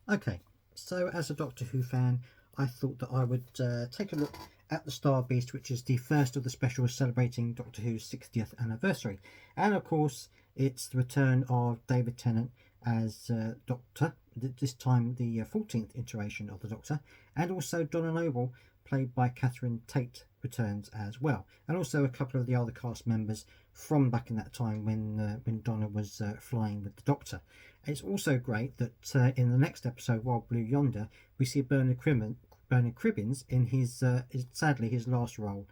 Okay, so as a Doctor Who fan, I thought that I would take a look at the Star Beast, which is the first of the specials celebrating Doctor Who's 60th anniversary. And of course, it's the return of David Tennant as Doctor, this time the 14th iteration of the Doctor, and also Donna Noble, played by Catherine Tate, returns as well, and also a couple of the other cast members from back in that time when Donna was flying with the Doctor. It's also great that in the next episode, Wild Blue Yonder, we see Bernard Cribbins in sadly his last role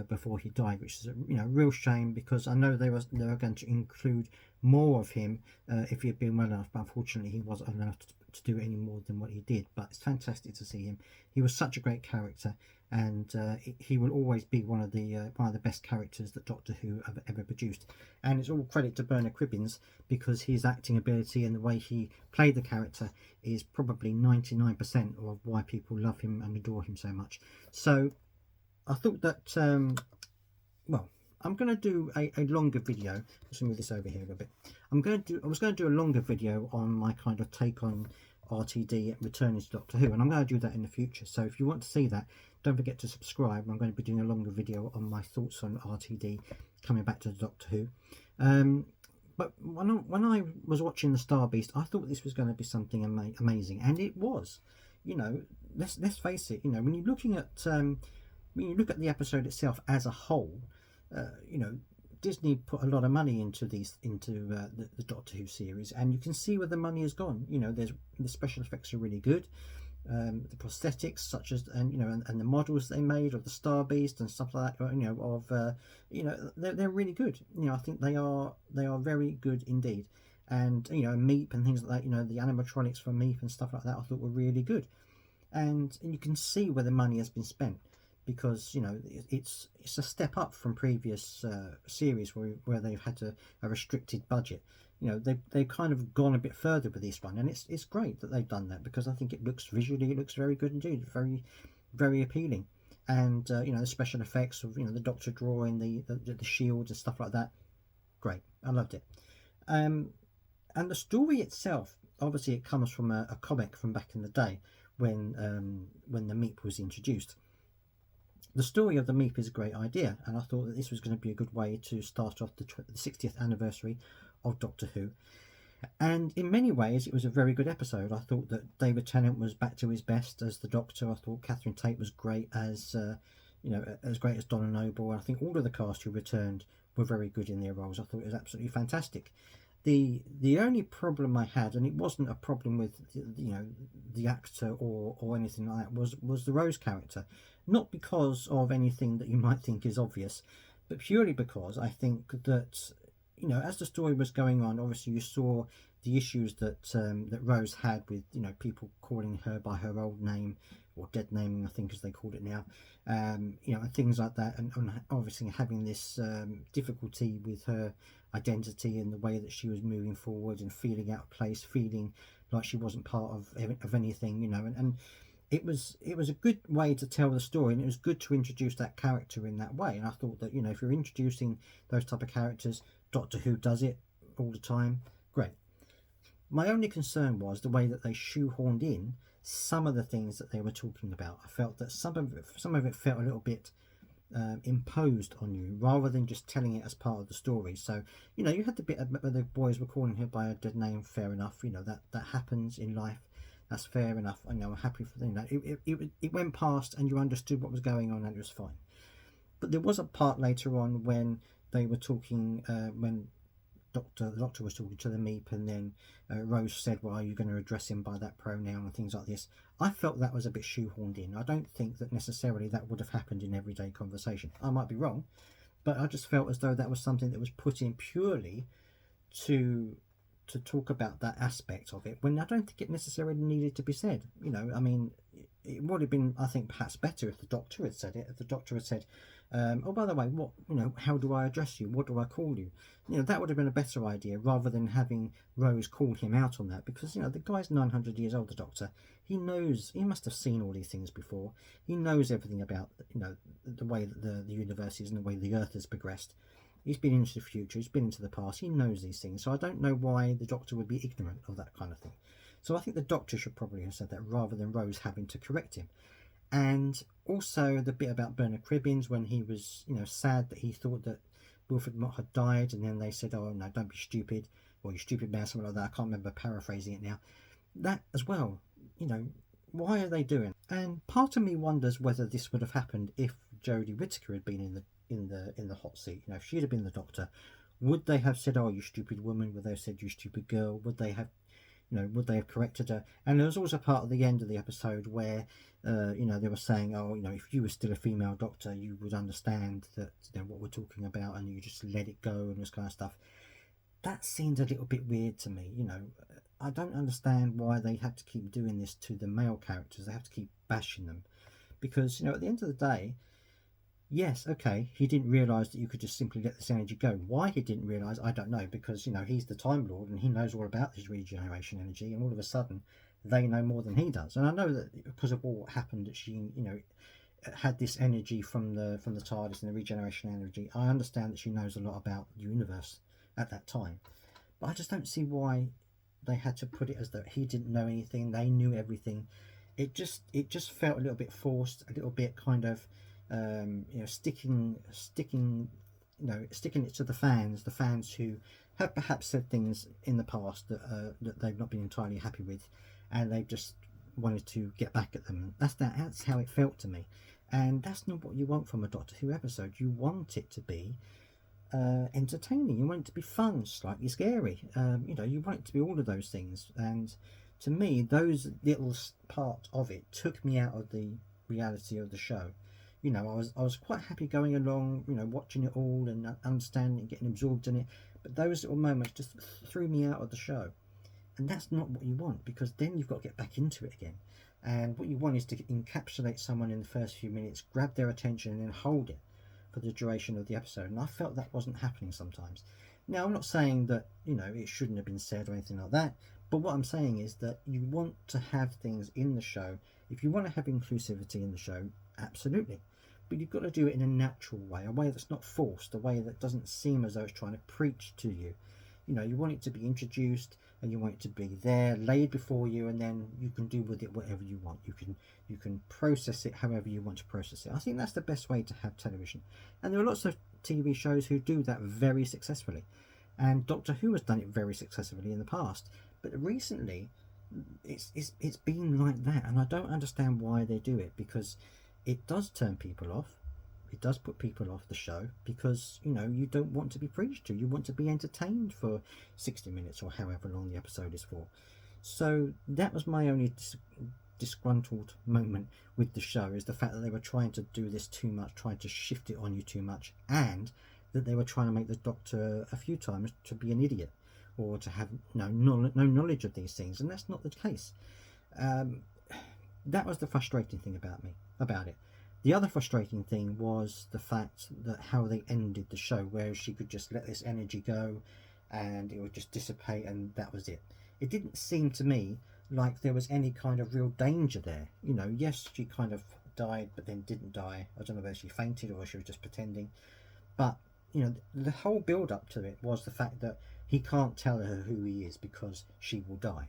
before he died, which is a real shame because I know they were going to include more of him if he had been well enough, but unfortunately he wasn't enough to do any more than what he did. But it's fantastic to see him. He was such a great character, and he will always be one of the best characters that Doctor Who have ever produced. And it's all credit to Bernard Cribbins because his acting ability and the way he played the character is probably 99% of why people love him and adore him so much. So I thought that well, I'm going to do a longer video. Let's move this over here a little bit. I was going to do a longer video on my kind of take on RTD returning to Doctor Who, and I'm going to do that in the future. So if you want to see that, don't forget to subscribe. I'm going to be doing a longer video on my thoughts on RTD coming back to the Doctor Who. But when I was watching the Star Beast, I thought this was going to be something amazing, and it was. Let's face it. When you're looking at when you look at the episode itself as a whole, Disney put a lot of money into the Doctor Who series, and you can see where the money has gone. The special effects are really good. The prosthetics, such as and the models they made of the Star Beast and stuff like that, they're really good. I think they are very good indeed. And Meep and things like that. The animatronics for Meep and stuff like that, I thought were really good. And you can see where the money has been spent because it's a step up from previous series where they've had a restricted budget. They've kind of gone a bit further with this one, and it's great that they've done that because I think it looks very good indeed, very very appealing. And the special effects of the Doctor drawing the shields and stuff like that, great. I loved it. And the story itself, obviously it comes from a comic from back in the day when the Meep was introduced. The story of the Meep is a great idea, and I thought that this was going to be a good way to start off the 60th anniversary of Doctor Who. And in many ways, it was a very good episode. I thought that David Tennant was back to his best as the Doctor. I thought Catherine Tate was great as great as Donna Noble. I think all of the cast who returned were very good in their roles. I thought it was absolutely fantastic. The only problem I had, and it wasn't a problem with the actor or anything like that, was the Rose character. Not because of anything that you might think is obvious, but purely because I think that as the story was going on, obviously you saw the issues that Rose had with people calling her by her old name or dead naming, I think as they called it now, and things like that, and obviously having this difficulty with her identity and the way that she was moving forward and feeling out of place, feeling like she wasn't part of anything, and it was a good way to tell the story, and it was good to introduce that character in that way. And I thought that if you're introducing those type of characters, Doctor Who does it all the time, great. My only concern was the way that they shoehorned in some of the things that they were talking about. I felt that some of it felt a little bit imposed on you rather than just telling it as part of the story. So you had the bit where the boys were calling her by a dead name. Fair enough. That happens in life. That's fair enough. I'm happy for that. It went past and you understood what was going on and it was fine. But there was a part later on when they were talking, when the doctor was talking to the Meep, and then Rose said, well, are you going to address him by that pronoun and things like this. I felt that was a bit shoehorned in. I don't think that necessarily that would have happened in everyday conversation. I might be wrong, but I just felt as though that was something that was put in purely to talk about that aspect of it, when I don't think it necessarily needed to be said. It would have been, I think, perhaps better if the Doctor had said it. If the Doctor had said, oh, by the way, what how do I address you? What do I call you? That would have been a better idea rather than having Rose call him out on that, because the guy's 900 years old. The Doctor, he knows, he must have seen all these things before. He knows everything about the way that the universe is and the way the Earth has progressed. He's been into the future, he's been into the past, he knows these things. So I don't know why the Doctor would be ignorant of that kind of thing. So I think the Doctor should probably have said that rather than Rose having to correct him. And also the bit about Bernard Cribbins when he was, sad that he thought that Wilfred Mott had died, and then they said, "Oh no, don't be stupid," or "You stupid man," something like that. I can't remember paraphrasing it now. That as well, why are they doing? And part of me wonders whether this would have happened if Jodie Whittaker had been in the hot seat. If she'd have been the Doctor, would they have said, "Oh, you stupid woman"? Would they have said, "You stupid girl"? Would they have corrected her? And there was also part of the end of the episode where, they were saying, "Oh, if you were still a female Doctor, you would understand that, what we're talking about, and you just let it go," and this kind of stuff. That seemed a little bit weird to me. I don't understand why they had to keep doing this to the male characters. They have to keep bashing them, because, at the end of the day, yes, okay, he didn't realise that you could just simply let this energy go. Why he didn't realise, I don't know, because, he's the Time Lord and he knows all about his regeneration energy, and all of a sudden they know more than he does. And I know that because of what happened, that she, had this energy from the TARDIS and the regeneration energy. I understand that she knows a lot about the universe at that time, but I just don't see why they had to put it as though he didn't know anything, they knew everything. It just felt a little bit forced, a little bit kind of sticking it to the fans who have perhaps said things in the past that they've not been entirely happy with, and they just wanted to get back at them. That's how it felt to me, and that's not what you want from a Doctor Who episode. You want it to be entertaining. You want it to be fun, slightly scary. You want it to be all of those things. And to me, those little parts of it took me out of the reality of the show. I was quite happy going along, watching it all and understanding and getting absorbed in it. But those little moments just threw me out of the show. And that's not what you want, because then you've got to get back into it again. And what you want is to encapsulate someone in the first few minutes, grab their attention, and then hold it for the duration of the episode. And I felt that wasn't happening sometimes. Now, I'm not saying that, it shouldn't have been said or anything like that. But what I'm saying is that you want to have things in the show. If you want to have inclusivity in the show, absolutely. But you've got to do it in a natural way, a way that's not forced, a way that doesn't seem as though it's trying to preach to you. You want it to be introduced, and you want it to be there, laid before you, and then you can do with it whatever you want. You can process it however you want to process it. I think that's the best way to have television. And there are lots of TV shows who do that very successfully. And Doctor Who has done it very successfully in the past. But recently, it's been like that, and I don't understand why they do it, because it does turn people off. It does put people off the show, because you don't want to be preached to. You want to be entertained for 60 minutes or however long the episode is for. So that was my only disgruntled moment with the show, is the fact that they were trying to do this too much, trying to shift it on you too much, and that they were trying to make the Doctor a few times to be an idiot, or to have no knowledge of these things, and that's not the case. That was the frustrating thing about it. The other frustrating thing was the fact that how they ended the show, where she could just let this energy go and it would just dissipate, and that was it. It didn't seem to me like there was any kind of real danger there. Yes, she kind of died, but then didn't die. I don't know whether she fainted or she was just pretending. But, the whole build-up to it was the fact that he can't tell her who he is because she will die.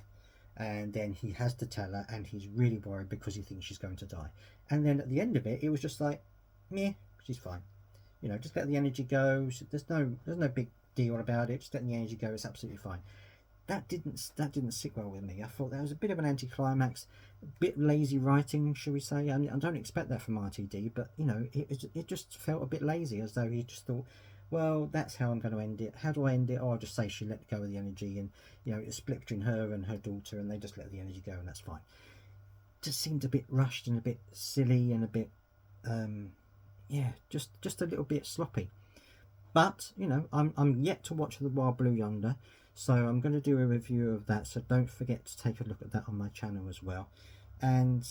And then he has to tell her, and he's really worried because he thinks she's going to die. And then at the end of it was just like, meh, she's fine. Just let the energy go. There's no big deal about it. Just letting the energy go, it's absolutely fine. That didn't sit well with me. I thought that was a bit of an anticlimax, a bit lazy writing, shall we say. I don't expect that from RTD, but it just felt a bit lazy, as though he just thought, well, that's how I'm going to end it. How do I end it? Oh, I'll just say she let go of the energy, and it split between her and her daughter, and they just let the energy go, and that's fine. Just seemed a bit rushed and a bit silly and a bit just a little bit sloppy. But I'm yet to watch The Wild Blue Yonder, so I'm going to do a review of that, so don't forget to take a look at that on my channel as well. And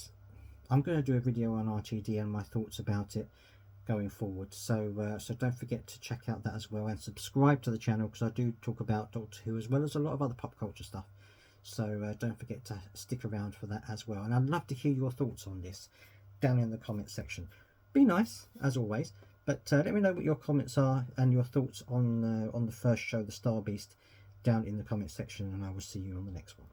I'm going to do a video on RTD and my thoughts about it going forward, so don't forget to check out that as well, and subscribe to the channel, because I do talk about Doctor Who as well as a lot of other pop culture stuff. So don't forget to stick around for that as well, and I'd love to hear your thoughts on this down in the comments section. Be nice as always, but let me know what your comments are and your thoughts on the first show, The Star Beast, down in the comments section, and I will see you on the next one.